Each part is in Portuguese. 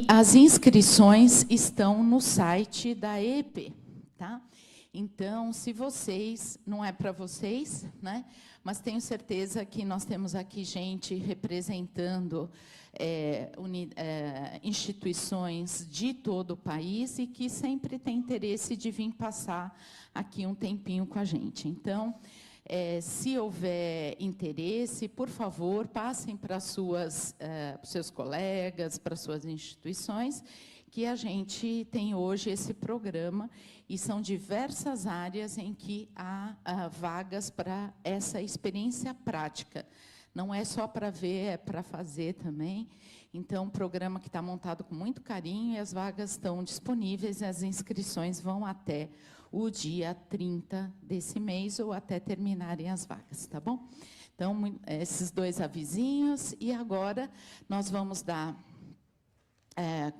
as inscrições estão no site da EPE, tá? Então, se vocês, não é para vocês, né? Mas tenho certeza que nós temos aqui gente representando instituições de todo o país e que sempre tem interesse de vir passar aqui um tempinho com a gente. Então, se houver interesse, por favor, passem para os seus colegas, para suas instituições, que a gente tem hoje esse programa, e são diversas áreas em que há vagas para essa experiência prática. Não é só para ver, é para fazer também. Então, um programa que está montado com muito carinho, e as vagas estão disponíveis, e as inscrições vão até o dia 30 desse mês, ou até terminarem as vagas, tá bom? Então, esses dois avisinhos, e agora nós vamos dar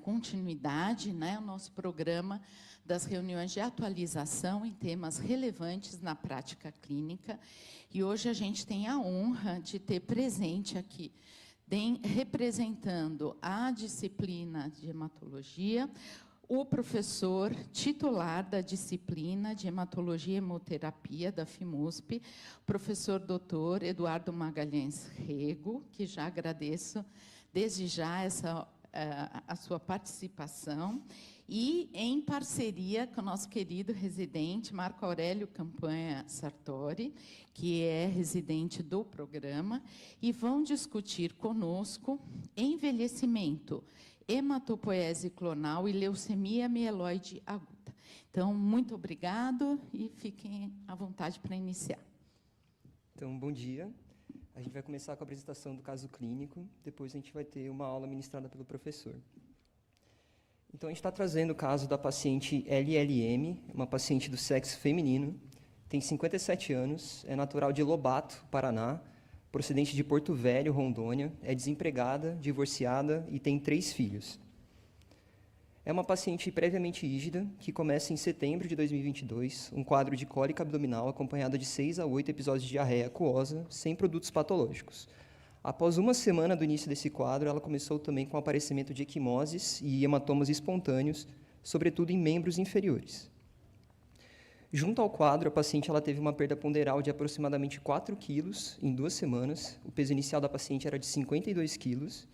continuidade, né, ao nosso programa das reuniões de atualização em temas relevantes na prática clínica. E hoje a gente tem a honra de ter presente aqui, representando a disciplina de hematologia, o professor titular da disciplina de hematologia e hemoterapia da FIMUSP, professor doutor Eduardo Magalhães Rego, que já agradeço desde já a sua participação, e em parceria com o nosso querido residente, Marco Aurélio Campanha Sartori, que é residente do programa, e vão discutir conosco envelhecimento, hematopoiese clonal e leucemia mieloide aguda. Então, muito obrigado e fiquem à vontade para iniciar. Então, bom dia. A gente vai começar com a apresentação do caso clínico, depois a gente vai ter uma aula ministrada pelo professor. Então, a gente está trazendo o caso da paciente LLM, uma paciente do sexo feminino, tem 57 anos, é natural de Lobato, Paraná, procedente de Porto Velho, Rondônia, é desempregada, divorciada e tem 3 filhos. É uma paciente previamente rígida, que começa em setembro de 2022, um quadro de cólica abdominal acompanhada de 6 a 8 episódios de diarreia aquosa, sem produtos patológicos. Após uma semana do início desse quadro, ela começou também com o aparecimento de equimoses e hematomas espontâneos, sobretudo em membros inferiores. Junto ao quadro, a paciente teve uma perda ponderal de aproximadamente 4 quilos em 2 semanas. O peso inicial da paciente era de 52 quilos.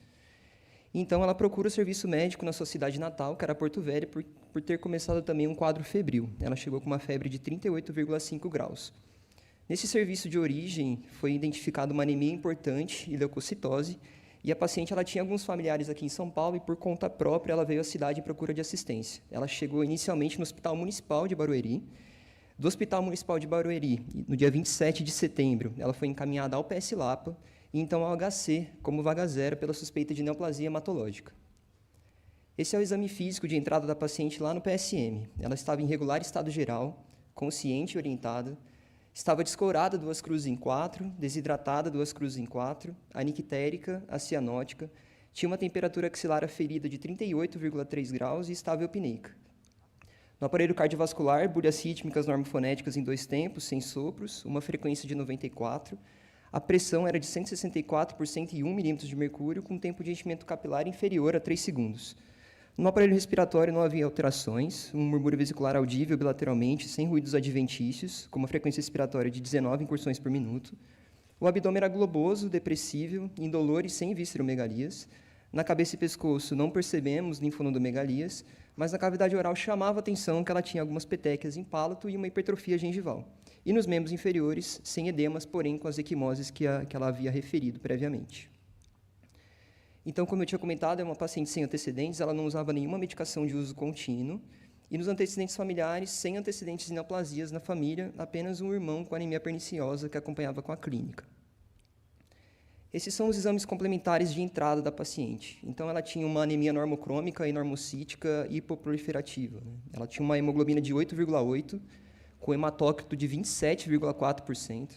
Então, ela procura o serviço médico na sua cidade natal, que era Porto Velho, por ter começado também um quadro febril. Ela chegou com uma febre de 38,5 graus. Nesse serviço de origem, foi identificada uma anemia importante e leucocitose, e a paciente tinha alguns familiares aqui em São Paulo, e por conta própria ela veio à cidade em procura de assistência. Ela chegou inicialmente no Hospital Municipal de Barueri. Do Hospital Municipal de Barueri, no dia 27 de setembro, ela foi encaminhada ao PS Lapa, e então ao HC, como vaga zero, pela suspeita de neoplasia hematológica. Esse é o exame físico de entrada da paciente lá no PSM. Ela estava em regular estado geral, consciente e orientada, estava descolorada 2 cruzes em 4, desidratada 2 cruzes em 4, anictérica, acianótica, tinha uma temperatura axilar aferida de 38,3 graus e estava eupneica. No aparelho cardiovascular, bulhas rítmicas normofonéticas em 2 tempos, sem sopros, uma frequência de 94, a pressão era de 164 por 101 milímetros de mercúrio, com tempo de enchimento capilar inferior a 3 segundos. No aparelho respiratório não havia alterações, um murmúrio vesicular audível bilateralmente, sem ruídos adventícios, com uma frequência respiratória de 19 incursões por minuto. O abdômen era globoso, depressível, indolor e sem visceromegalias. Na cabeça e pescoço não percebemos linfonodomegalias, mas na cavidade oral chamava a atenção que ela tinha algumas petequias em palato e uma hipertrofia gengival. E nos membros inferiores, sem edemas, porém com as equimoses que ela havia referido previamente. Então, como eu tinha comentado, é uma paciente sem antecedentes, ela não usava nenhuma medicação de uso contínuo, e nos antecedentes familiares, sem antecedentes de neoplasias na família, apenas um irmão com anemia perniciosa que acompanhava com a clínica. Esses são os exames complementares de entrada da paciente. Então, ela tinha uma anemia normocrômica e normocítica hipoproliferativa. Ela tinha uma hemoglobina de 8,8, com hematócrito de 27,4%.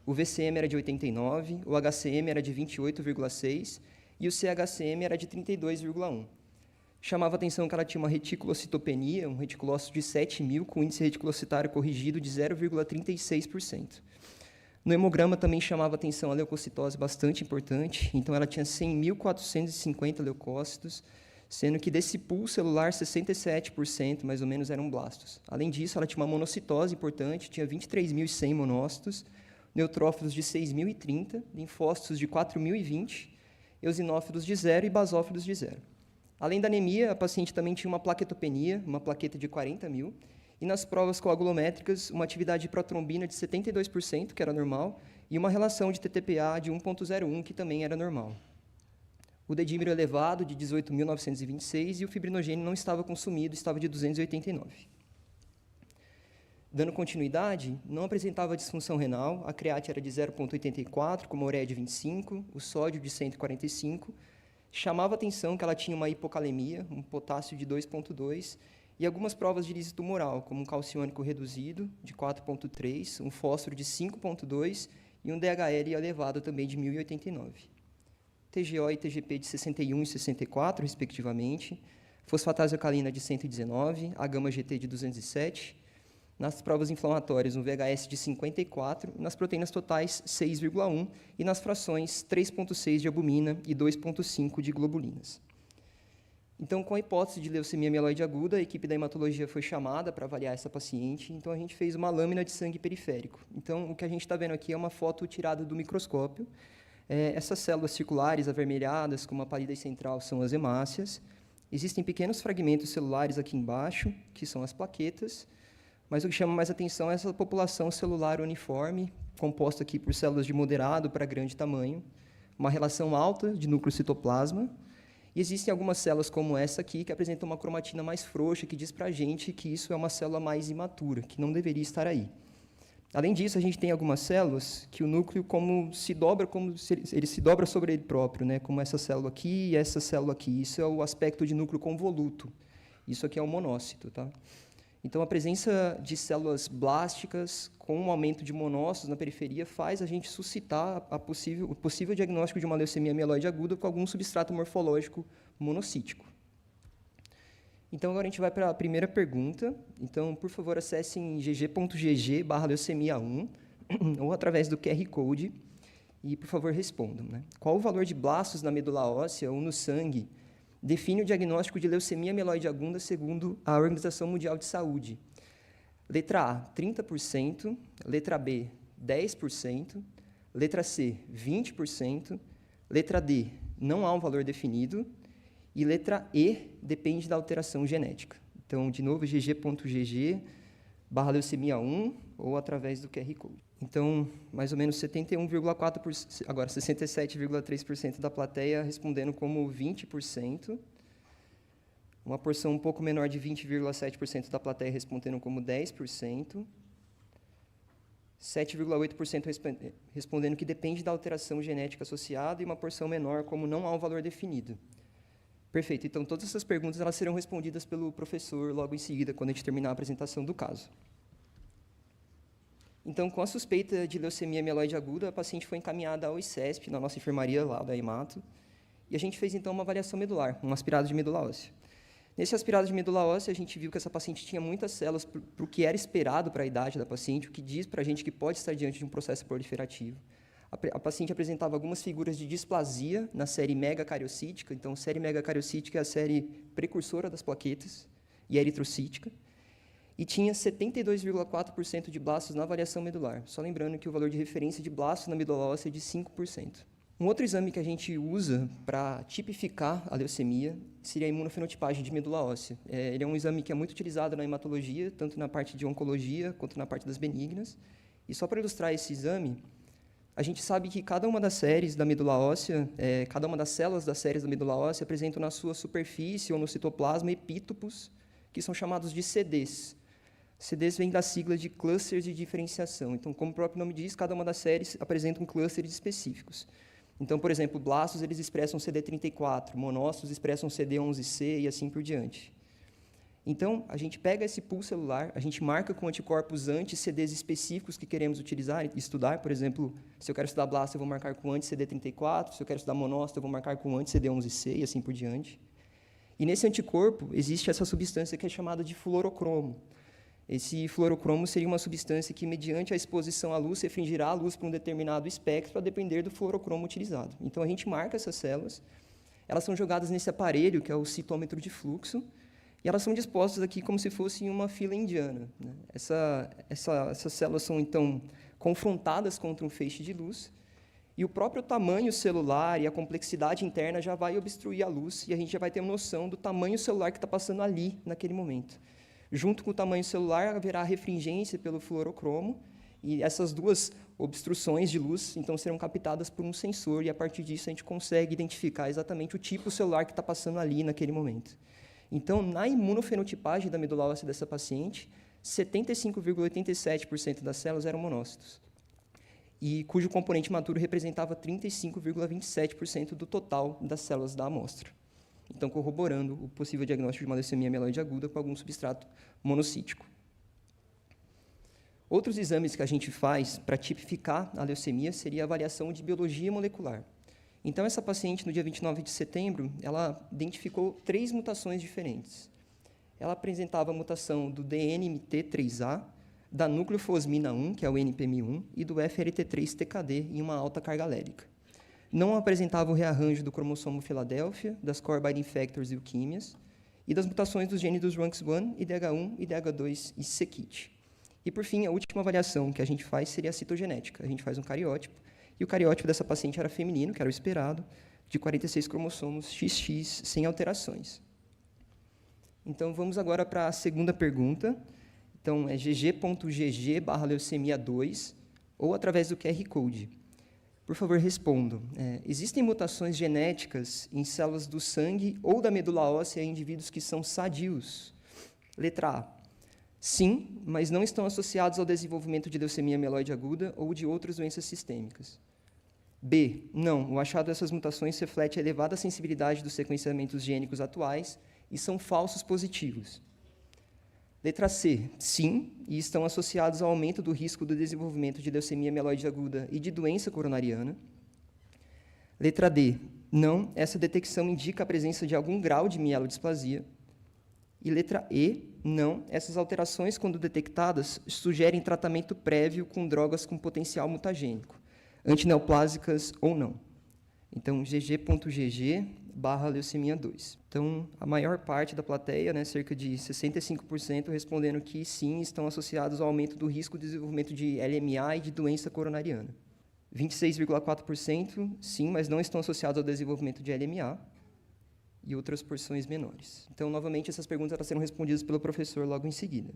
O VCM era de 89, o HCM era de 28,6 e o CHCM era de 32,1. Chamava a atenção que ela tinha uma reticulocitopenia, um reticulócito de 7.000, com índice reticulocitário corrigido de 0,36%. No hemograma também chamava a atenção a leucocitose bastante importante, então ela tinha 100.450 leucócitos, sendo que desse pool celular, 67%, mais ou menos, eram blastos. Além disso, ela tinha uma monocitose importante, tinha 23.100 monócitos, neutrófilos de 6.030, linfócitos de 4.020, eosinófilos de 0 e basófilos de 0. Além da anemia, a paciente também tinha uma plaquetopenia, uma plaqueta de 40.000, e nas provas coagulométricas, uma atividade de protrombina de 72%, que era normal, e uma relação de TTPA de 1,01, que também era normal. O dedímero elevado, de 18.926, e o fibrinogênio não estava consumido, estava de 289. Dando continuidade, não apresentava disfunção renal, a create era de 0,84, com uma ureia de 25, o sódio de 145, chamava atenção que ela tinha uma hipocalemia, um potássio de 2,2, e algumas provas de lise tumoral, como um calciônico reduzido, de 4,3, um fósforo de 5,2 e um DHL elevado também de 1.089. TGO e TGP de 61 e 64, respectivamente, fosfatase alcalina de 119, a gama-GT de 207, nas provas inflamatórias, um VHS de 54, nas proteínas totais, 6,1, e nas frações, 3,6 de albumina e 2,5 de globulinas. Então, com a hipótese de leucemia mieloide aguda, a equipe da hematologia foi chamada para avaliar essa paciente, então a gente fez uma lâmina de sangue periférico. Então, o que a gente está vendo aqui é uma foto tirada do microscópio. Essas células circulares avermelhadas, com uma palidez central, são as hemácias. Existem pequenos fragmentos celulares aqui embaixo, que são as plaquetas, mas o que chama mais atenção é essa população celular uniforme, composta aqui por células de moderado para grande tamanho, uma relação alta de núcleo-citoplasma, e existem algumas células como essa aqui, que apresentam uma cromatina mais frouxa, que diz para a gente que isso é uma célula mais imatura, que não deveria estar aí. Além disso, a gente tem algumas células que o núcleo como se ele se dobra sobre ele próprio, né? Como essa célula aqui e essa célula aqui. Isso é o aspecto de núcleo convoluto. Isso aqui é um monócito, tá? Então, a presença de células blásticas com um aumento de monócitos na periferia faz a gente suscitar o possível diagnóstico de uma leucemia mieloide aguda com algum substrato morfológico monocítico. Então, agora a gente vai para a primeira pergunta. Então, por favor, acessem gg.gg/leucemia1 ou através do QR Code e, por favor, respondam, né? Qual o valor de blastos na medula óssea ou no sangue define o diagnóstico de leucemia mieloide aguda segundo a Organização Mundial de Saúde? Letra A, 30%, letra B, 10%, letra C, 20%, letra D, não há um valor definido, e letra E, depende da alteração genética. Então, de novo, gg.gg/leucemia1 ou através do QR Code. Então, mais ou menos 71,4%, agora 67,3% da plateia respondendo como 20%, uma porção um pouco menor de 20,7% da plateia respondendo como 10%, 7,8% respondendo que depende da alteração genética associada e uma porção menor como não há um valor definido. Perfeito. Então, todas essas perguntas elas serão respondidas pelo professor logo em seguida, quando a gente terminar a apresentação do caso. Então, com a suspeita de leucemia mieloide aguda, a paciente foi encaminhada ao ICESP, na nossa enfermaria lá da Hemato, e a gente fez, então, uma avaliação medular, um aspirado de medula óssea. Nesse aspirado de medula óssea, a gente viu que essa paciente tinha muitas células para o que era esperado para a idade da paciente, o que diz para a gente que pode estar diante de um processo proliferativo. A paciente apresentava algumas figuras de displasia na série megacariocítica. Então, série megacariocítica é a série precursora das plaquetas e eritrocítica. E tinha 72,4% de blastos na avaliação medular. Só lembrando que o valor de referência de blastos na medula óssea é de 5%. Um outro exame que a gente usa para tipificar a leucemia seria a imunofenotipagem de medula óssea. Ele é um exame que é muito utilizado na hematologia, tanto na parte de oncologia quanto na parte das benignas. E só para ilustrar esse exame, a gente sabe que cada uma das séries da medula óssea, cada uma das células das séries da medula óssea apresentam na sua superfície ou no citoplasma epítopos, que são chamados de CDs. CDs vem da sigla de clusters de diferenciação. Então, como o próprio nome diz, cada uma das séries apresenta um cluster específicos. Então, por exemplo, blastos eles expressam CD34, monócitos expressam CD11C e assim por diante. Então, a gente pega esse pool celular, a gente marca com anticorpos anti-CDs específicos que queremos utilizar, estudar. Por exemplo, se eu quero estudar blasto, eu vou marcar com anti-CD34. Se eu quero estudar monócito, eu vou marcar com anti-CD11C e assim por diante. E nesse anticorpo, existe essa substância que é chamada de fluorocromo. Esse fluorocromo seria uma substância que, mediante a exposição à luz, refringirá a luz para um determinado espectro, a depender do fluorocromo utilizado. Então, a gente marca essas células, elas são jogadas nesse aparelho, que é o citômetro de fluxo, e elas são dispostas aqui como se fosse uma fila indiana, né? Essas células são, então, confrontadas contra um feixe de luz, e o próprio tamanho celular e a complexidade interna já vai obstruir a luz, e a gente já vai ter uma noção do tamanho celular que está passando ali, naquele momento. Junto com o tamanho celular, haverá refringência pelo fluorocromo, e essas duas obstruções de luz, então, serão captadas por um sensor, e, a partir disso, a gente consegue identificar exatamente o tipo celular que está passando ali, naquele momento. Então, na imunofenotipagem da medula óssea dessa paciente, 75,87% das células eram monócitos, e cujo componente maturo representava 35,27% do total das células da amostra. Então, corroborando o possível diagnóstico de uma leucemia mieloide aguda com algum substrato monocítico. Outros exames que a gente faz para tipificar a leucemia seria a avaliação de biologia molecular. Então, essa paciente, no dia 29 de setembro, ela identificou 3 mutações diferentes. Ela apresentava a mutação do DNMT3A, da nucleofosmina 1, que é o NPM1, e do FLT3-TKD em uma alta carga alélica. Não apresentava o rearranjo do cromossomo Filadélfia, das core binding factors e leuquímias, e das mutações dos genes dos RUNX1, IDH1, IDH2 e c-KIT. E, por fim, a última avaliação que a gente faz seria a citogenética. A gente faz um cariótipo, e o cariótipo dessa paciente era feminino, que era o esperado, de 46 cromossomos XX, sem alterações. Então, vamos agora para a segunda pergunta. Então, é gg.gg/leucemia2, ou através do QR Code. Por favor, respondam. Existem mutações genéticas em células do sangue ou da medula óssea em indivíduos que são sadios? Letra A. Sim, mas não estão associados ao desenvolvimento de leucemia mieloide aguda ou de outras doenças sistêmicas. B. Não, o achado dessas mutações reflete a elevada sensibilidade dos sequenciamentos gênicos atuais e são falsos positivos. Letra C. Sim, e estão associados ao aumento do risco do desenvolvimento de leucemia mieloide aguda e de doença coronariana. Letra D. Não, essa detecção indica a presença de algum grau de mielodisplasia. E letra E. Não, essas alterações, quando detectadas, sugerem tratamento prévio com drogas com potencial mutagênico, antineoplásicas ou não. Então, gg.gg/leucemia 2. Então, a maior parte da plateia, né, cerca de 65%, respondendo que sim, estão associados ao aumento do risco de desenvolvimento de LMA e de doença coronariana. 26,4% sim, mas não estão associados ao desenvolvimento de LMA e outras porções menores. Então, novamente, essas perguntas serão respondidas pelo professor logo em seguida.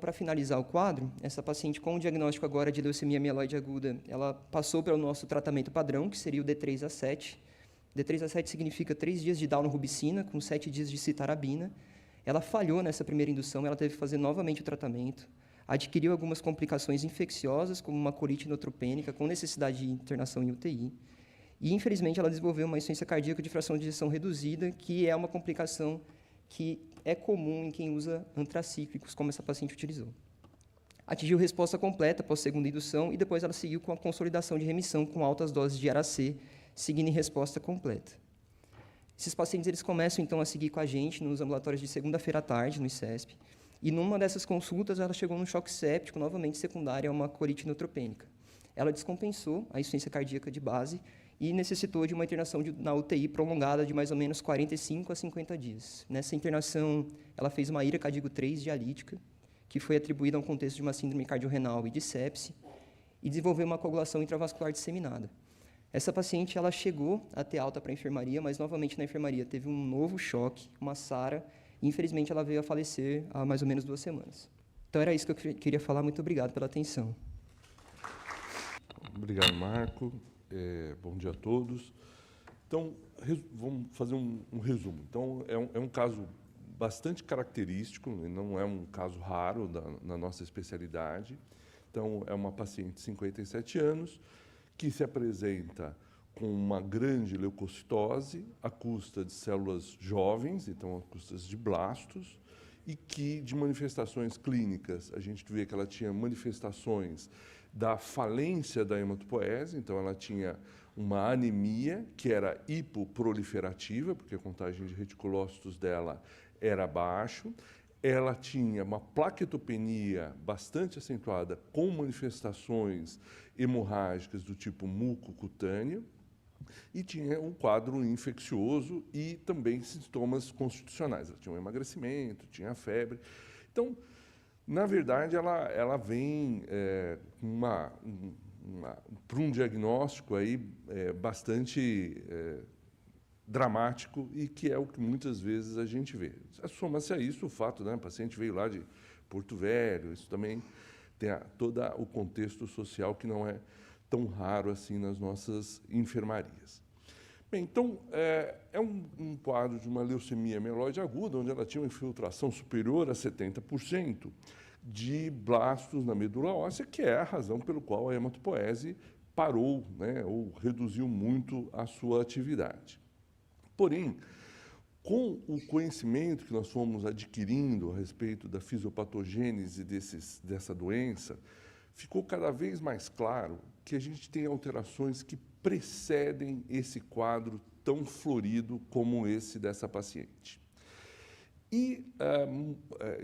Para finalizar o quadro, essa paciente com o diagnóstico agora de leucemia mieloide aguda, ela passou pelo nosso tratamento padrão, que seria o D3A7. D3A7 significa 3 dias de daunorubicina, com 7 dias de citarabina. Ela falhou nessa primeira indução, ela teve que fazer novamente o tratamento, adquiriu algumas complicações infecciosas, como uma colite neutropênica, com necessidade de internação em UTI. E, infelizmente, ela desenvolveu uma insuficiência cardíaca de fração de ejeção reduzida, que é uma complicação que é comum em quem usa antracíclicos, como essa paciente utilizou. Atingiu resposta completa após a segunda indução e depois ela seguiu com a consolidação de remissão com altas doses de ARAC, seguindo em resposta completa. Esses pacientes eles começam, então, a seguir com a gente nos ambulatórios de segunda-feira à tarde, no ICESP, e numa dessas consultas ela chegou num choque séptico, novamente secundário a uma colite neutropênica. Ela descompensou a insuficiência cardíaca de base e necessitou de uma internação na UTI prolongada de mais ou menos 45 a 50 dias. Nessa internação, ela fez uma ira cardíaco 3 dialítica, que foi atribuída a um contexto de uma síndrome cardiorrenal e de sepse, e desenvolveu uma coagulação intravascular disseminada. Essa paciente ela chegou a ter alta para a enfermaria, mas, novamente, na enfermaria teve um novo choque, uma SARA, e, infelizmente, ela veio a falecer há mais ou menos 2 semanas. Então, era isso que eu queria falar. Muito obrigado pela atenção. Obrigado, Marco. Bom dia a todos. Então, vamos fazer um resumo. Então, é um caso bastante característico, não é um caso raro na nossa especialidade. Então, é uma paciente de 57 anos que se apresenta com uma grande leucocitose, à custa de células jovens, então, à custa de blastos, e que, de manifestações clínicas, a gente vê que ela tinha manifestações da falência da hematopoese, então ela tinha uma anemia que era hipoproliferativa, porque a contagem de reticulócitos dela era baixo, ela tinha uma plaquetopenia bastante acentuada com manifestações hemorrágicas do tipo mucocutâneo, E tinha um quadro infeccioso e também sintomas constitucionais. Ela tinha um emagrecimento, tinha febre. Então, na verdade, ela vem para um diagnóstico aí, bastante dramático e que é o que muitas vezes a gente vê. Soma-se a isso o fato, né, o paciente veio lá de Porto Velho, isso também tem todo o contexto social que não é tão raro assim nas nossas enfermarias. Bem, então, é um quadro de uma leucemia mieloide aguda, onde ela tinha uma infiltração superior a 70% de blastos na medula óssea, que é a razão pelo qual a hematopoese parou, né, ou reduziu muito a sua atividade. Porém, com o conhecimento que nós fomos adquirindo a respeito da fisiopatogênese dessa doença, ficou cada vez mais claro que a gente tem alterações que precedem esse quadro tão florido como esse dessa paciente. E,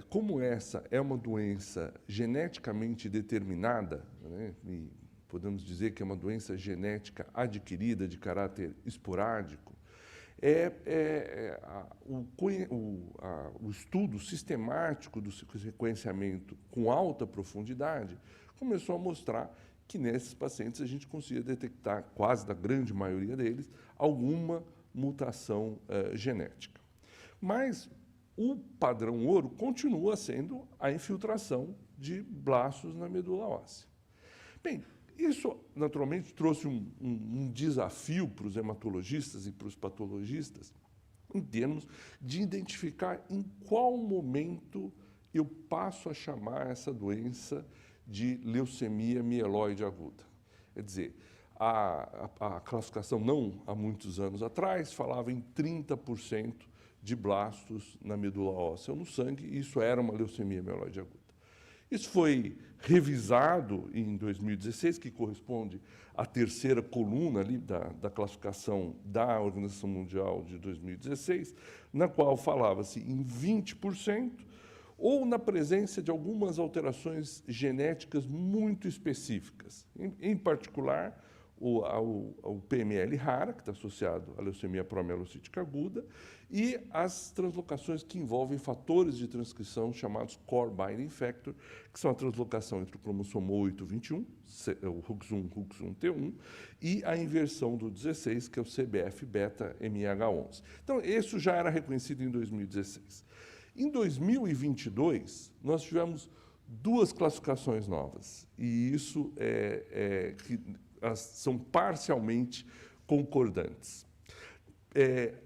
como essa é uma doença geneticamente determinada, né, e podemos dizer que é uma doença genética adquirida de caráter esporádico, o estudo sistemático do sequenciamento com alta profundidade começou a mostrar que nesses pacientes a gente conseguia detectar, quase da grande maioria deles, alguma mutação genética. Mas o padrão ouro continua sendo a infiltração de blastos na medula óssea. Bem, isso, naturalmente, trouxe um desafio para os hematologistas e para os patologistas, em termos de identificar em qual momento eu passo a chamar essa doença de leucemia mieloide aguda. Quer dizer, a classificação, não há muitos anos atrás, falava em 30% de blastos na medula óssea ou no sangue, e isso era uma leucemia mieloide aguda. Isso foi revisado em 2016, que corresponde à terceira coluna ali da classificação da Organização Mundial de 2016, na qual falava-se em 20%, ou na presença de algumas alterações genéticas muito específicas. Em particular, o PML rara, que está associado à leucemia promielocítica aguda, e as translocações que envolvem fatores de transcrição chamados core binding factor, que são a translocação entre o cromossomo 8 e 21, o RUX1, RUX1T1, e a inversão do 16, que é o CBF-beta-MH11. Então, isso já era reconhecido em 2016. Em 2022, nós tivemos duas classificações novas, e isso são parcialmente concordantes.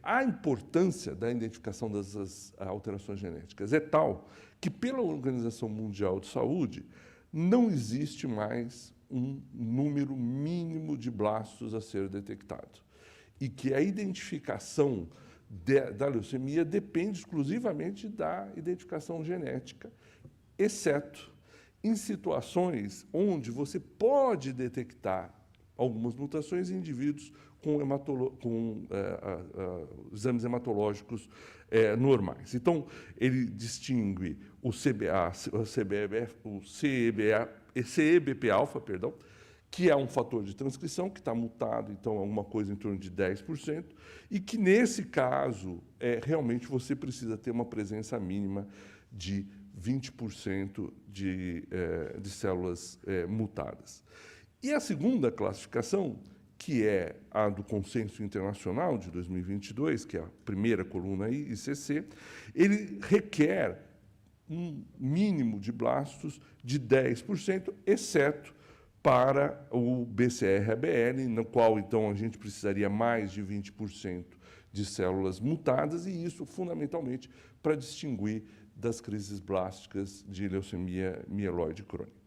A importância da identificação dessas alterações genéticas é tal que, pela Organização Mundial de Saúde, não existe mais um número mínimo de blastos a ser detectado. E que a identificação da leucemia depende exclusivamente da identificação genética, exceto em situações onde você pode detectar algumas mutações em indivíduos com exames hematológicos normais. Então, ele distingue o CEBP-alfa, perdão, que é um fator de transcrição que está mutado, então, alguma coisa em torno de 10%, e que, nesse caso, realmente você precisa ter uma presença mínima de 20% de células mutadas. E a segunda classificação, que é a do Consenso Internacional de 2022, que é a primeira coluna aí, ICC, ele requer um mínimo de blastos de 10%, exceto para o BCR-ABL, no qual, então, a gente precisaria mais de 20% de células mutadas, e isso, fundamentalmente, para distinguir das crises blásticas de leucemia mieloide crônica.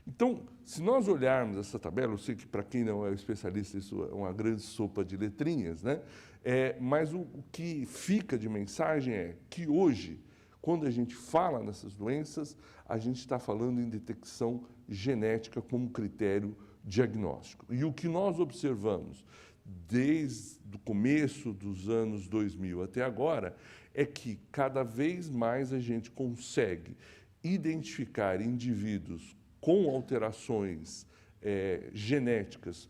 Então, se nós olharmos essa tabela, eu sei que, para quem não é especialista, isso é uma grande sopa de letrinhas, né? Mas o que fica de mensagem é que, hoje, quando a gente fala nessas doenças, a gente está falando em detecção genética como critério diagnóstico. E o que nós observamos desde o começo dos anos 2000 até agora é que cada vez mais a gente consegue identificar indivíduos com alterações genéticas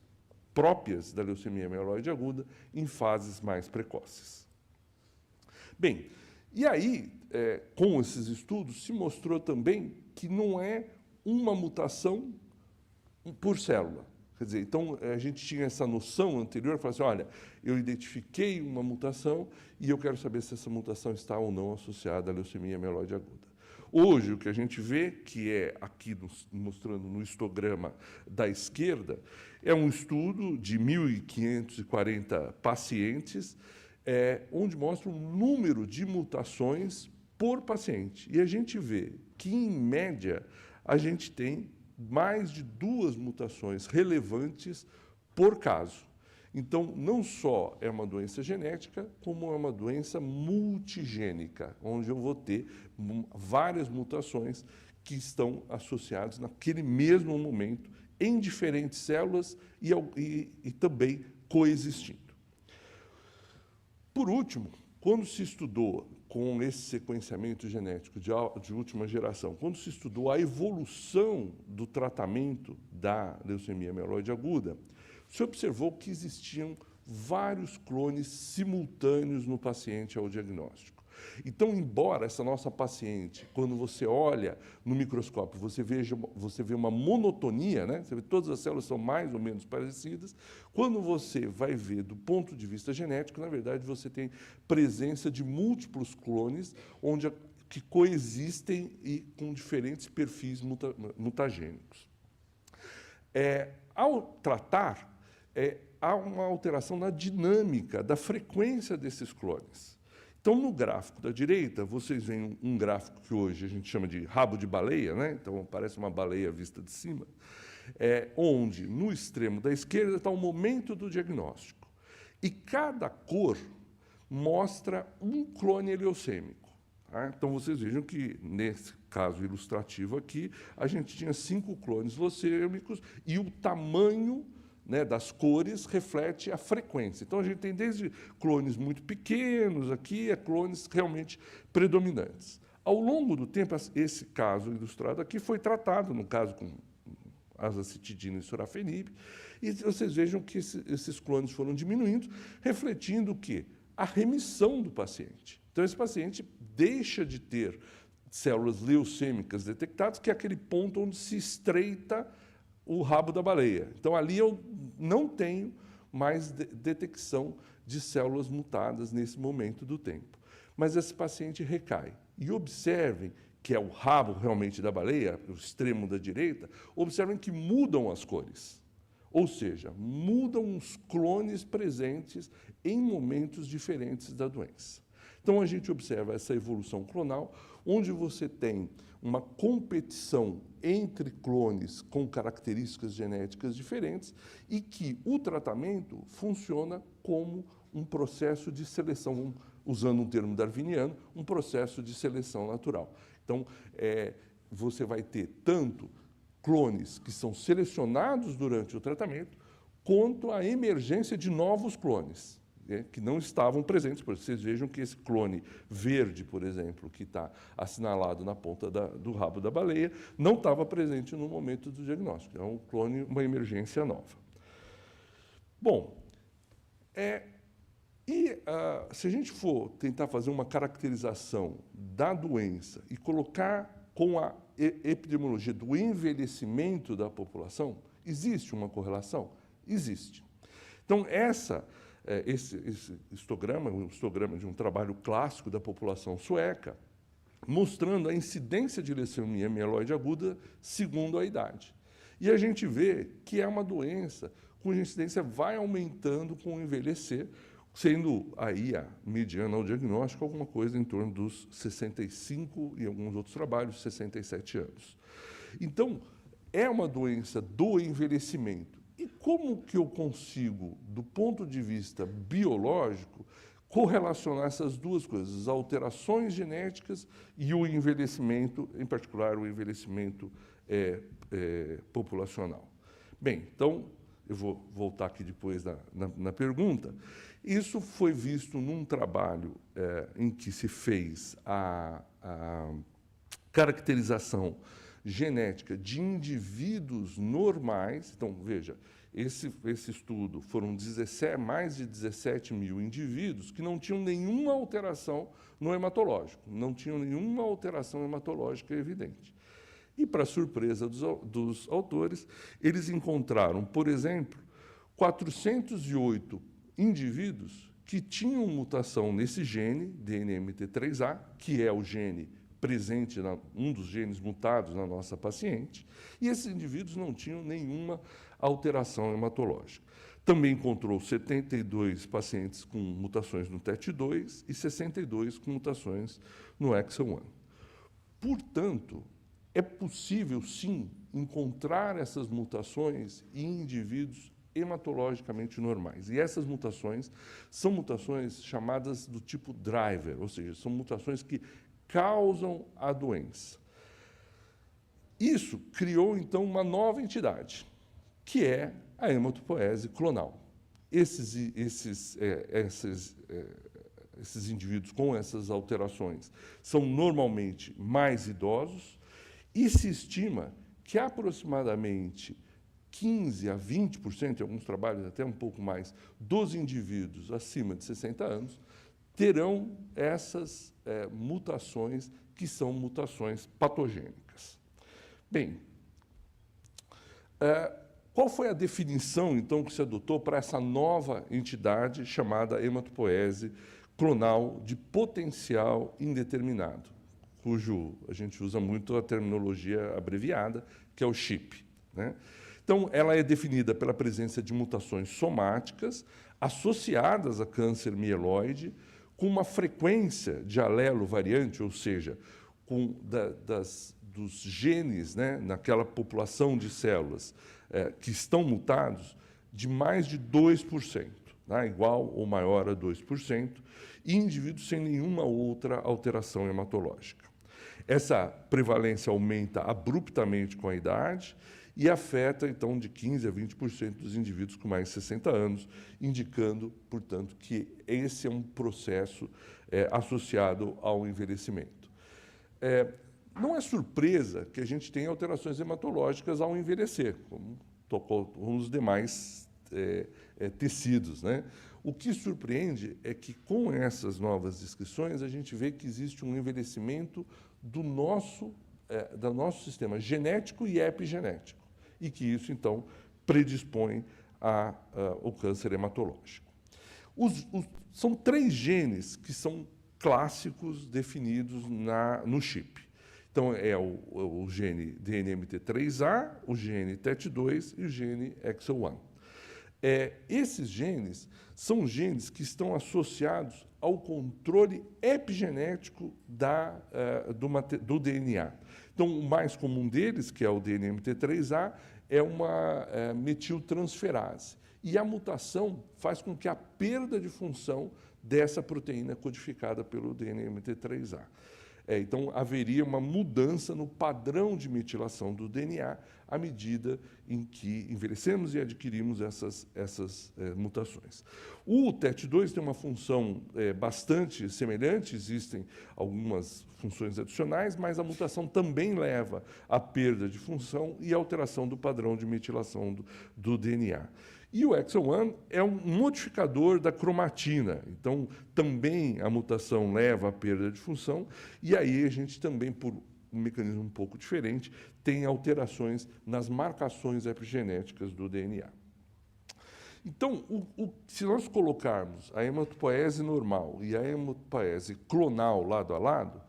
próprias da leucemia mieloide aguda em fases mais precoces. Bem, e aí, com esses estudos, se mostrou também que não é uma mutação por célula. Quer dizer, então, a gente tinha essa noção anterior, falava assim, olha, eu identifiquei uma mutação e eu quero saber se essa mutação está ou não associada à leucemia mieloide aguda. Hoje, o que a gente vê, que é aqui mostrando no histograma da esquerda, é um estudo de 1.540 pacientes, onde mostra um número de mutações por paciente. E a gente vê que, em média, a gente tem mais de 2 mutações relevantes por caso. Então, não só é uma doença genética, como é uma doença multigênica, onde eu vou ter várias mutações que estão associadas naquele mesmo momento, em diferentes células e também coexistindo. Por último, quando se estudou com esse sequenciamento genético de última geração, quando se estudou a evolução do tratamento da leucemia mieloide aguda, se observou que existiam vários clones simultâneos no paciente ao diagnóstico. Então, embora essa nossa paciente, quando você olha no microscópio, você vê uma monotonia, né? Você vê que todas as células são mais ou menos parecidas, quando você vai ver do ponto de vista genético, na verdade, você tem presença de múltiplos clones que coexistem e com diferentes perfis mutagênicos. Ao tratar, há uma alteração na dinâmica da frequência desses clones. Então, no gráfico da direita, vocês veem um gráfico que hoje a gente chama de rabo de baleia, né? Então, parece uma baleia vista de cima, onde, no extremo da esquerda, está o momento do diagnóstico. E cada cor mostra um clone leucêmico. Tá? Então, vocês vejam que, nesse caso ilustrativo aqui, a gente tinha 5 clones leucêmicos e o tamanho, né, das cores reflete a frequência. Então, a gente tem desde clones muito pequenos aqui a clones realmente predominantes. Ao longo do tempo, esse caso ilustrado aqui foi tratado, no caso com azacitidina e sorafenib, e vocês vejam que esses clones foram diminuindo, refletindo o quê? A remissão do paciente. Então, esse paciente deixa de ter células leucêmicas detectadas, que é aquele ponto onde se estreita o rabo da baleia. Então, ali eu não tenho mais detecção de células mutadas nesse momento do tempo. Mas esse paciente recai. E observem que é o rabo realmente da baleia, o extremo da direita, observem que mudam as cores. Ou seja, mudam os clones presentes em momentos diferentes da doença. Então, a gente observa essa evolução clonal, onde você tem uma competição entre clones com características genéticas diferentes e que o tratamento funciona como um processo de seleção, usando um termo darwiniano, um processo de seleção natural. Então, você vai ter tanto clones que são selecionados durante o tratamento, quanto a emergência de novos clones, que não estavam presentes. Por vocês vejam que esse clone verde, por exemplo, que está assinalado na ponta do rabo da baleia, não estava presente no momento do diagnóstico. É um clone, uma emergência nova. Bom, se a gente for tentar fazer uma caracterização da doença e colocar com a epidemiologia do envelhecimento da população, existe uma correlação? Existe. Então, esse histograma é um histograma de um trabalho clássico da população sueca, mostrando a incidência de leucemia mieloide aguda segundo a idade. E a gente vê que é uma doença cuja incidência vai aumentando com o envelhecer, sendo aí a mediana ao diagnóstico alguma coisa em torno dos 65 e alguns outros trabalhos, 67 anos. Então, é uma doença do envelhecimento. E como que eu consigo, do ponto de vista biológico, correlacionar essas duas coisas, as alterações genéticas e o envelhecimento, em particular o envelhecimento populacional? Bem, então, eu vou voltar aqui depois na pergunta. Isso foi visto num trabalho em que se fez a caracterização genética de indivíduos normais. Então, veja, esse estudo foram mais de 17 mil indivíduos que não tinham nenhuma alteração no hematológico, não tinham nenhuma alteração hematológica evidente. E, para surpresa dos autores, eles encontraram, por exemplo, 408 indivíduos que tinham mutação nesse gene, DNMT3A, que é o gene presente, um dos genes mutados na nossa paciente, e esses indivíduos não tinham nenhuma alteração hematológica. Também encontrou 72 pacientes com mutações no TET2 e 62 com mutações no AXL1. Portanto, é possível, sim, encontrar essas mutações em indivíduos hematologicamente normais. E essas mutações são mutações chamadas do tipo driver, ou seja, são mutações que causam a doença. Isso criou, então, uma nova entidade, que é a hematopoese clonal. Esses indivíduos com essas alterações são normalmente mais idosos e se estima que aproximadamente 15% a 20%, em alguns trabalhos até um pouco mais, dos indivíduos acima de 60 anos terão essas mutações que são mutações patogênicas. Bem, qual foi a definição, então, que se adotou para essa nova entidade chamada hematopoese clonal de potencial indeterminado, cujo a gente usa muito a terminologia abreviada, que é o CHIP, né? Então, ela é definida pela presença de mutações somáticas associadas a câncer mieloide, com uma frequência de alelo variante, ou seja, dos genes, né, naquela população de células que estão mutados, de mais de 2%, né, igual ou maior a 2%, e indivíduos sem nenhuma outra alteração hematológica. Essa prevalência aumenta abruptamente com a idade e afeta, então, de 15% a 20% dos indivíduos com mais de 60 anos, indicando, portanto, que esse é um processo associado ao envelhecimento. Não é surpresa que a gente tenha alterações hematológicas ao envelhecer, como tocou nos demais tecidos, né? O que surpreende é que, com essas novas descrições, a gente vê que existe um envelhecimento do nosso sistema genético e epigenético, e que isso, então, predispõe ao câncer hematológico. São 3 genes que são clássicos definidos no CHIP. Então, é o gene DNMT3A, o gene TET2 e o gene AXL1. Esses genes são genes que estão associados ao controle epigenético do DNA. Então, o mais comum deles, que é o DNMT3A, é uma metiltransferase. E a mutação faz com que a perda de função dessa proteína codificada pelo DNMT3A. Então, haveria uma mudança no padrão de metilação do DNA à medida em que envelhecemos e adquirimos essas mutações. O TET2 tem uma função bastante semelhante, existem algumas funções adicionais, mas a mutação também leva à perda de função e alteração do padrão de metilação do DNA. E o AXL1 é um modificador da cromatina, então também a mutação leva à perda de função, e aí a gente também, por um mecanismo um pouco diferente, tem alterações nas marcações epigenéticas do DNA. Então, se nós colocarmos a hematopoese normal e a hematopoese clonal lado a lado,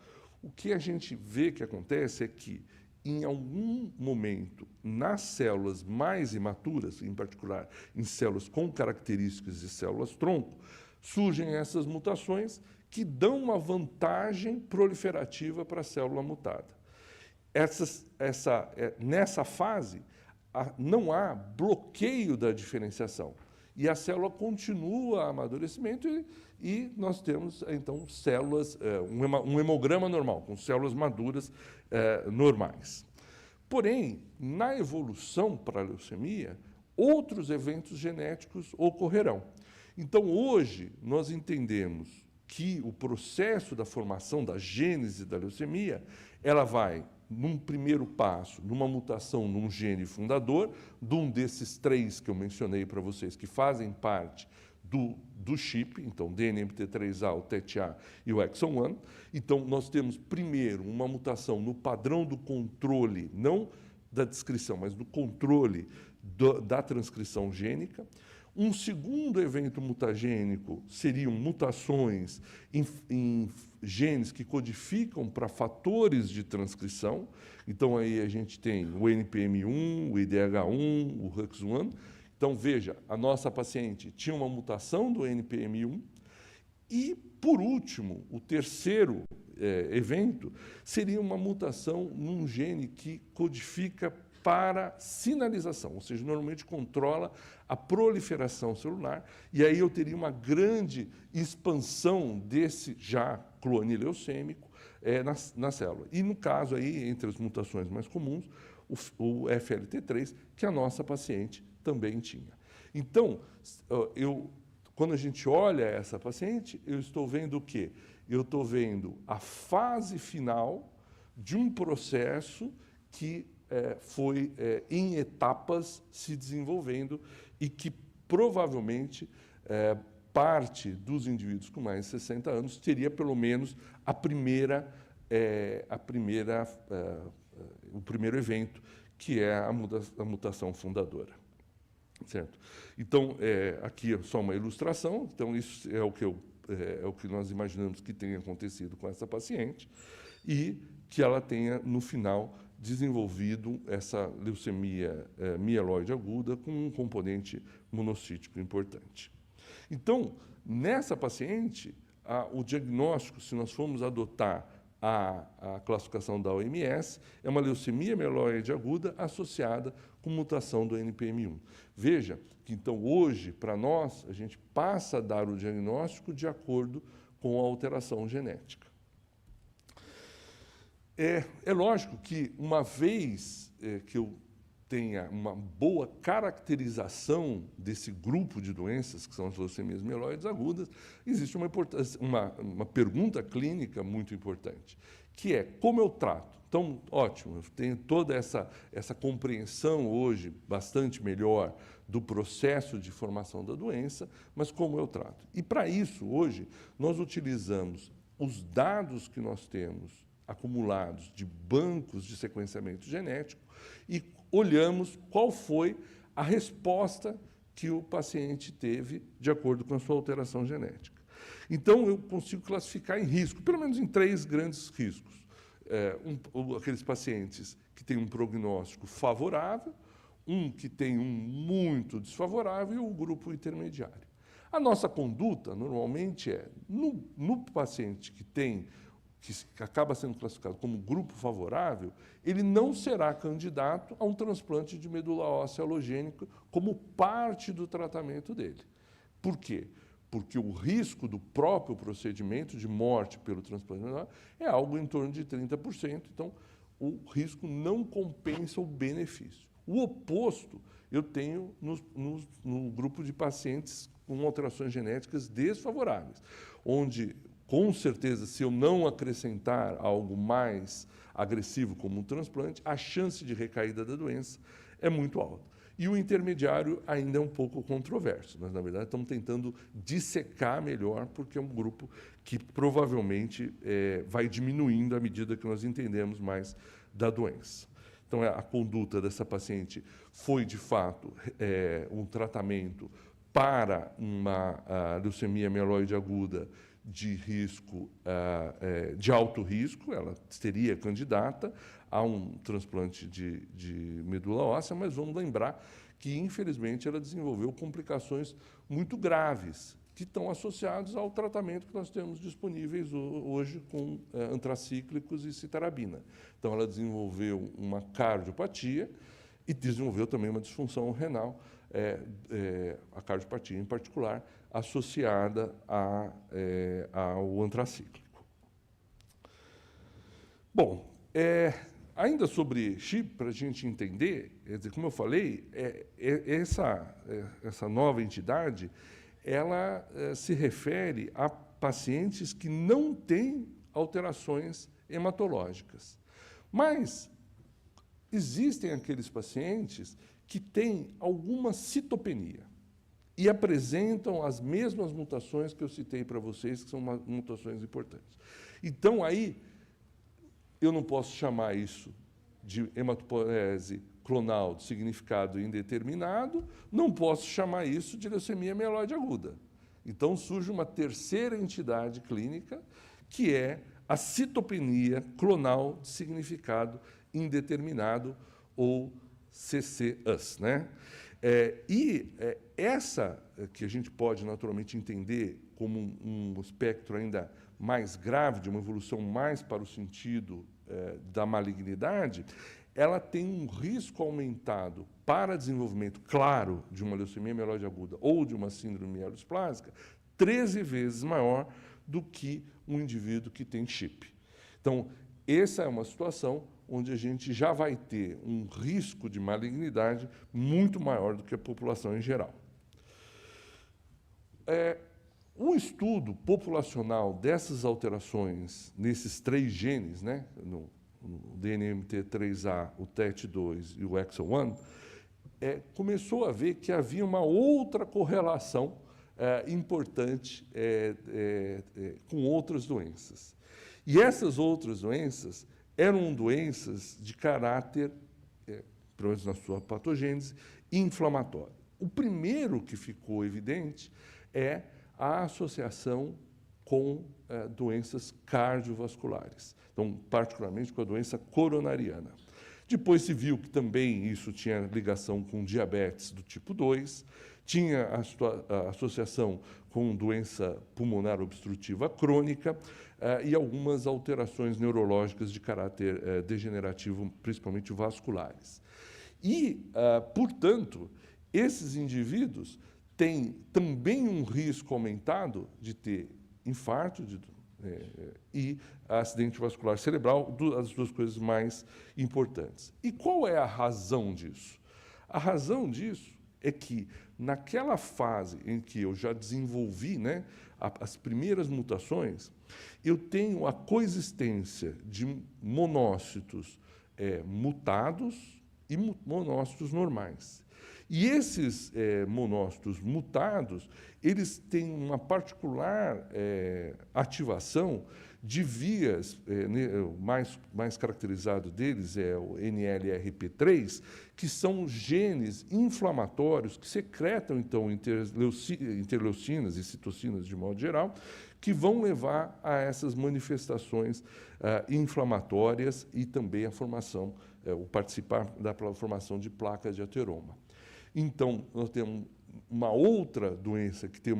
o que a gente vê que acontece é que, em algum momento, nas células mais imaturas, em particular em células com características de células-tronco, surgem essas mutações que dão uma vantagem proliferativa para a célula mutada. Nessa fase, não há bloqueio da diferenciação, e a célula continua a amadurecimento e nós temos, então, células, um hemograma normal, com células maduras normais. Porém, na evolução para a leucemia, outros eventos genéticos ocorrerão. Então, hoje, nós entendemos que o processo da formação da gênese da leucemia, ela vai num primeiro passo, numa mutação num gene fundador, de um desses 3 que eu mencionei para vocês, que fazem parte do chip, então DNMT3A, o TET-A e o exon 1. Então, nós temos, primeiro, uma mutação no padrão do controle, não da descrição, mas do controle da transcrição gênica. Um segundo evento mutagênico seriam mutações em genes que codificam para fatores de transcrição. Então, aí a gente tem o NPM1, o IDH1, o RUX1. Então, veja, a nossa paciente tinha uma mutação do NPM1 e, por último, o terceiro evento seria uma mutação num gene que codifica para sinalização, ou seja, normalmente controla a proliferação celular, e aí eu teria uma grande expansão desse já clone leucêmico na célula. E, no caso, aí, entre as mutações mais comuns, o FLT3, que a nossa paciente também tinha. Então, quando a gente olha essa paciente, eu estou vendo o quê? Eu estou vendo a fase final de um processo que foi em etapas se desenvolvendo e que provavelmente parte dos indivíduos com mais de 60 anos teria pelo menos o primeiro evento, que é a mutação fundadora. Certo? Então, aqui é só uma ilustração. Então, isso é o que nós imaginamos que tenha acontecido com essa paciente e que ela tenha, no final, desenvolvido essa leucemia mieloide aguda com um componente monocítico importante. Então, nessa paciente, o diagnóstico, se nós formos adotar a classificação da OMS, é uma leucemia mieloide aguda associada com mutação do NPM1. Veja que, então, hoje, para nós, a gente passa a dar o diagnóstico de acordo com a alteração genética. É lógico que, uma vez que eu tenha uma boa caracterização desse grupo de doenças, que são as leucemias mieloides agudas, existe uma pergunta clínica muito importante, que é: como eu trato? Então, ótimo, eu tenho toda essa compreensão hoje bastante melhor do processo de formação da doença, mas como eu trato? E, para isso, hoje, nós utilizamos os dados que nós temos acumulados de bancos de sequenciamento genético e olhamos qual foi a resposta que o paciente teve de acordo com a sua alteração genética. Então, eu consigo classificar em risco, pelo menos em 3 grandes riscos. Aqueles pacientes que têm um prognóstico favorável, um que tem um muito desfavorável e o grupo intermediário. A nossa conduta, normalmente, no paciente que acaba sendo classificado como grupo favorável, ele não será candidato a um transplante de medula óssea alogênica como parte do tratamento dele. Por quê? Porque o risco do próprio procedimento de morte pelo transplante de medula é algo em torno de 30%, então o risco não compensa o benefício. O oposto eu tenho no grupo de pacientes com alterações genéticas desfavoráveis, onde, com certeza, se eu não acrescentar algo mais agressivo como um transplante, a chance de recaída da doença é muito alta. E o intermediário ainda é um pouco controverso. Nós, na verdade, estamos tentando dissecar melhor, porque é um grupo que provavelmente vai diminuindo à medida que nós entendemos mais da doença. Então, a conduta dessa paciente foi, de fato, um tratamento para uma leucemia mieloide aguda de risco, de alto risco. Ela seria candidata a um transplante de medula óssea, mas vamos lembrar que, infelizmente, ela desenvolveu complicações muito graves, que estão associadas ao tratamento que nós temos disponíveis hoje com antracíclicos e citarabina. Então, ela desenvolveu uma cardiopatia e desenvolveu também uma disfunção renal, a cardiopatia em particular, associada ao antracíclico. Bom, ainda sobre chip, para a gente entender, quer dizer, como eu falei, essa nova entidade, ela se refere a pacientes que não têm alterações hematológicas. Mas existem aqueles pacientes que têm alguma citopenia e apresentam as mesmas mutações que eu citei para vocês, que são mutações importantes. Então, aí, eu não posso chamar isso de hematopoiese clonal de significado indeterminado, não posso chamar isso de leucemia mieloide aguda. Então, surge uma terceira entidade clínica, que é a citopenia clonal de significado indeterminado, ou CCUS, né? Essa que a gente pode naturalmente entender como um espectro ainda mais grave, de uma evolução mais para o sentido da malignidade, ela tem um risco aumentado para desenvolvimento, claro, de uma leucemia mieloide aguda ou de uma síndrome mielosplásica, 13 vezes maior do que um indivíduo que tem chip. Então, essa é uma situação onde a gente já vai ter um risco de malignidade muito maior do que a população em geral. Um estudo populacional dessas alterações nesses 3 genes, né, no DNMT3A, o TET2 e o EXO1, começou a ver que havia uma outra correlação importante com outras doenças. E essas outras doenças eram doenças de caráter, pelo menos na sua patogênese, inflamatório. O primeiro que ficou evidente é a associação com doenças cardiovasculares, então, particularmente com a doença coronariana. Depois se viu que também isso tinha ligação com diabetes do tipo 2, tinha a associação com doença pulmonar obstrutiva crônica e algumas alterações neurológicas de caráter degenerativo, principalmente vasculares. E, portanto, esses indivíduos têm também um risco aumentado de ter infarto e acidente vascular cerebral, as 2 coisas mais importantes. E qual é a razão disso? A razão disso é que, naquela fase em que eu já desenvolvi, né, as primeiras mutações, eu tenho a coexistência de monócitos mutados e monócitos normais. E esses monócitos mutados, eles têm uma particular ativação de vias, o mais caracterizado deles é o NLRP3, que são genes inflamatórios que secretam, então, interleucinas e citocinas, de modo geral, que vão levar a essas manifestações inflamatórias e também a formação, o participar da formação de placas de ateroma. Então, nós temos uma outra doença que tem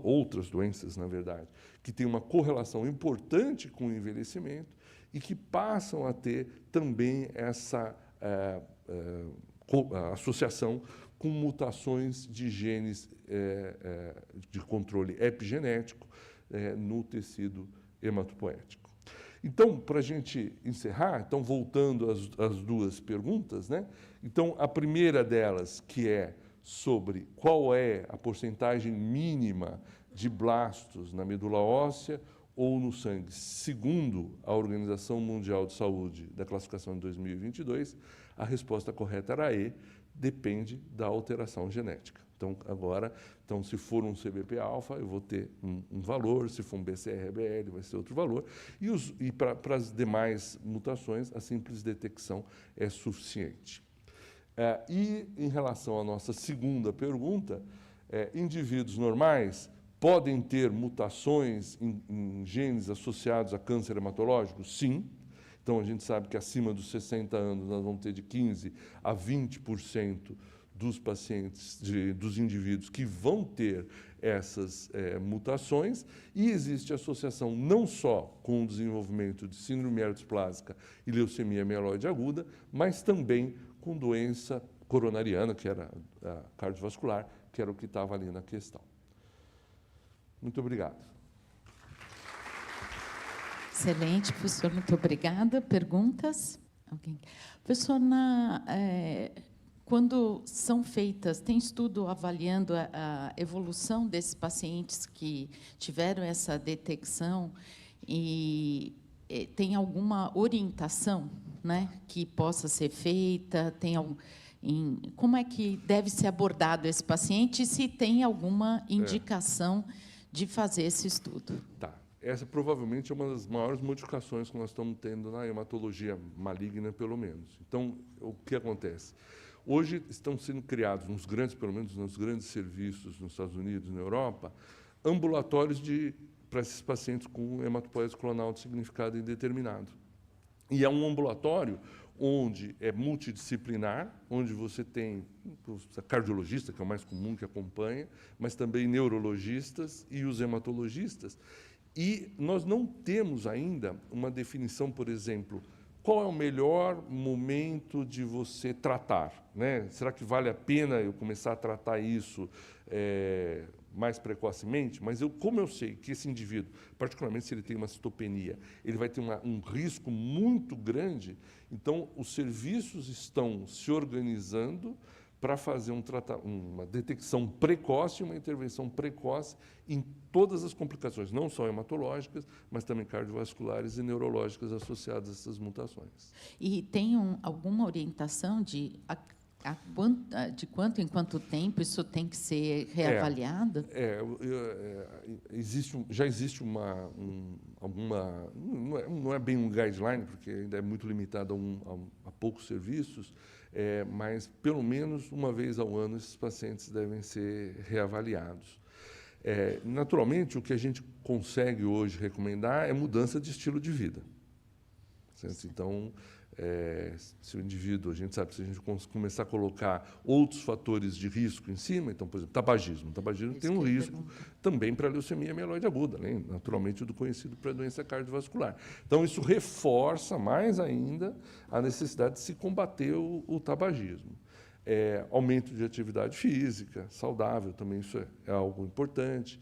outras doenças, na verdade, que tem uma correlação importante com o envelhecimento e que passam a ter também essa associação com mutações de genes de controle epigenético no tecido hematopoético. Então, para a gente encerrar, então, voltando às 2 perguntas, né? Então, a primeira delas, que é sobre qual é a porcentagem mínima de blastos na medula óssea ou no sangue, segundo a Organização Mundial de Saúde, da classificação de 2022, a resposta correta era E, depende da alteração genética. Então, agora, se for um CBP-alfa, eu vou ter um valor, se for um BCR-ABL, vai ser outro valor, e para as demais mutações, a simples detecção é suficiente. E, em relação à nossa segunda pergunta, indivíduos normais podem ter mutações em genes associados a câncer hematológico? Sim. Então, a gente sabe que acima dos 60 anos nós vamos ter de 15% a 20% dos pacientes, dos indivíduos que vão ter essas mutações, e existe associação não só com o desenvolvimento de síndrome mielosplásica e leucemia mieloide aguda, mas também com doença coronariana, que era a cardiovascular, que era o que estava ali na questão. Muito obrigado. Excelente, professor, muito obrigada. Perguntas? Alguém? Professor, quando são feitas, tem estudo avaliando a evolução desses pacientes que tiveram essa detecção e tem alguma orientação né, que possa ser feita? Como é que deve ser abordado esse paciente e se tem alguma indicação de fazer esse estudo? Tá. Essa provavelmente é uma das maiores modificações que nós estamos tendo na hematologia maligna, pelo menos. Então, o que acontece? Hoje estão sendo criados, pelo menos nos grandes serviços nos Estados Unidos e na Europa, ambulatórios para esses pacientes com hematopoiesia clonal de significado indeterminado. E é um ambulatório onde é multidisciplinar, onde você tem o cardiologista, que é o mais comum que acompanha, mas também neurologistas e os hematologistas. E nós não temos ainda uma definição, por exemplo, qual é o melhor momento de você tratar, né? Será que vale a pena eu começar a tratar isso mais precocemente? Mas como eu sei que esse indivíduo, particularmente se ele tem uma citopenia, ele vai ter um risco muito grande, então os serviços estão se organizando para fazer uma detecção precoce e uma intervenção precoce em todas as complicações, não só hematológicas, mas também cardiovasculares e neurológicas associadas a essas mutações. E tem alguma orientação de quanto em quanto tempo isso tem que ser reavaliado? Já existe não é bem um guideline, porque ainda é muito limitado a poucos serviços, mas pelo menos uma vez ao ano esses pacientes devem ser reavaliados. Naturalmente, o que a gente consegue hoje recomendar é mudança de estilo de vida. Certo? Então, se o indivíduo, a gente sabe, se a gente começar a colocar outros fatores de risco em cima, então, por exemplo, tabagismo. O tabagismo tem um risco também para a leucemia mieloide aguda, além, naturalmente, do conhecido para a doença cardiovascular. Então, isso reforça mais ainda a necessidade de se combater o tabagismo. Aumento de atividade física, saudável, também isso é algo importante.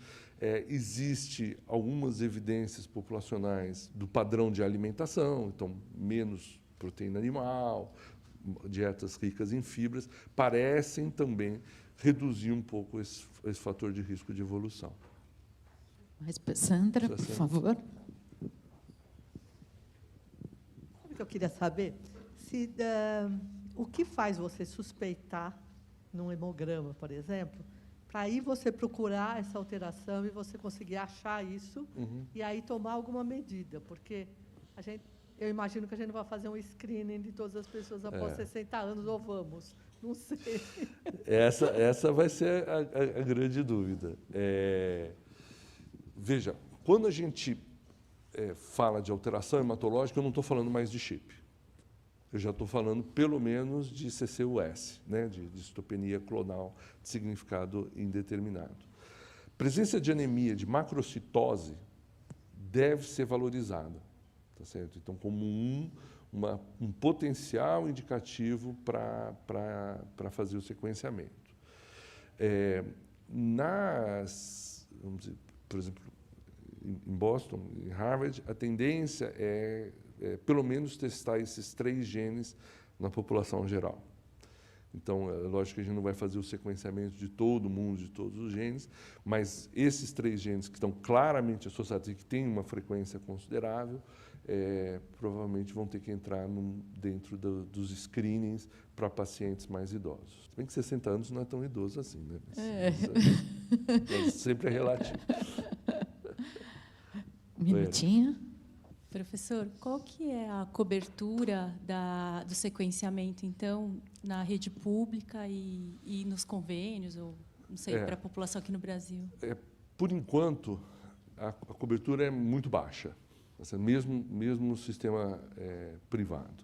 Existe algumas evidências populacionais do padrão de alimentação, então, menos proteína animal, dietas ricas em fibras, parecem também reduzir um pouco esse fator de risco de evolução. Sandra, por favor. O que eu queria saber? O que faz você suspeitar, num hemograma, por exemplo, para aí você procurar essa alteração e você conseguir achar isso e aí tomar alguma medida? Porque eu imagino que a gente não vai fazer um screening de todas as pessoas após 60 anos, ou vamos? Não sei. Essa vai ser a grande dúvida. Veja, quando a gente fala de alteração hematológica, eu não estou falando mais de chip. Eu já estou falando, pelo menos, de CCUS, né, de citopenia clonal de significado indeterminado. Presença de anemia, de macrocitose, deve ser valorizada, tá certo? Então, como um potencial indicativo para fazer o sequenciamento. Vamos dizer, por exemplo, em Boston, em Harvard, a tendência é pelo menos testar esses 3 genes na população geral. Então, é lógico que a gente não vai fazer o sequenciamento de todo mundo, de todos os genes, mas esses 3 genes que estão claramente associados e que têm uma frequência considerável, provavelmente vão ter que entrar dentro dos screenings para pacientes mais idosos. Se bem que 60 anos não é tão idoso assim, né? Mas sempre é relativo. Um minutinho. Professor, qual que é a cobertura do sequenciamento, então, na rede pública e nos convênios, ou não sei, para a população aqui no Brasil? Por enquanto, a cobertura é muito baixa, mesmo no sistema privado.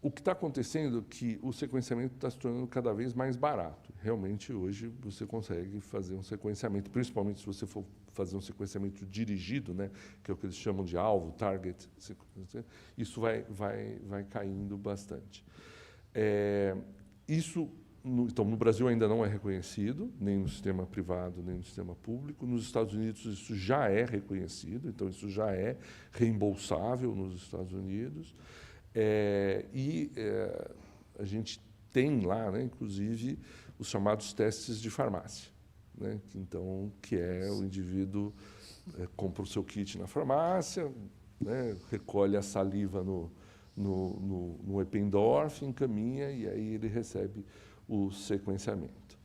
O que está acontecendo é que o sequenciamento está se tornando cada vez mais barato. Realmente, hoje, você consegue fazer um sequenciamento, principalmente se você for fazer um sequenciamento dirigido, né, que é o que eles chamam de alvo, target, isso vai caindo bastante. Então, no Brasil ainda não é reconhecido, nem no sistema privado, nem no sistema público. Nos Estados Unidos isso já é reconhecido, então isso já é reembolsável nos Estados Unidos. A gente tem lá, né, inclusive, os chamados testes de farmácia, né, que é o indivíduo compra o seu kit na farmácia, né, recolhe a saliva no Eppendorf, encaminha e aí ele recebe o sequenciamento.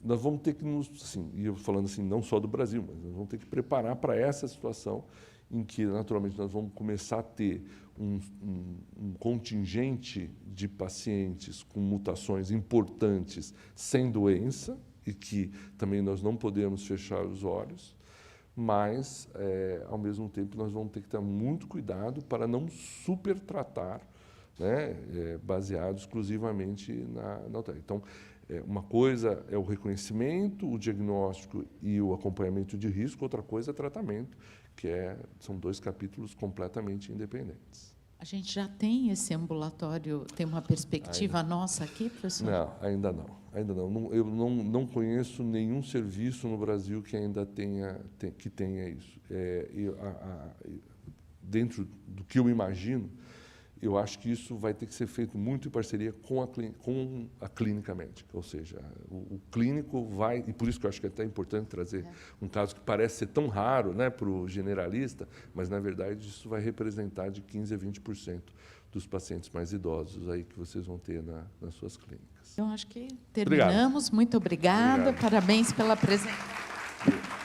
Nós vamos ter que assim, e eu falando assim, não só do Brasil, mas nós vamos ter que preparar para essa situação em que, naturalmente, nós vamos começar a ter um contingente de pacientes com mutações importantes sem doença, e que também nós não podemos fechar os olhos, mas, ao mesmo tempo, nós vamos ter que ter muito cuidado para não supertratar, né, baseado exclusivamente na UTI. Então, uma coisa é o reconhecimento, o diagnóstico e o acompanhamento de risco, outra coisa é tratamento, que são 2 capítulos completamente independentes. A gente já tem esse ambulatório, tem uma perspectiva nossa aqui, professor? Não, ainda não. Ainda não. Eu não conheço nenhum serviço no Brasil que ainda tenha isso. Dentro do que eu imagino, eu acho que isso vai ter que ser feito muito em parceria com a clínica médica, ou seja, o clínico vai, e por isso que eu acho que é até importante trazer um caso que parece ser tão raro, né, para o generalista, mas, na verdade, isso vai representar de 15% a 20% dos pacientes mais idosos aí que vocês vão ter nas suas clínicas. Então, acho que terminamos. Muito obrigada. Obrigado. Parabéns pela apresentação.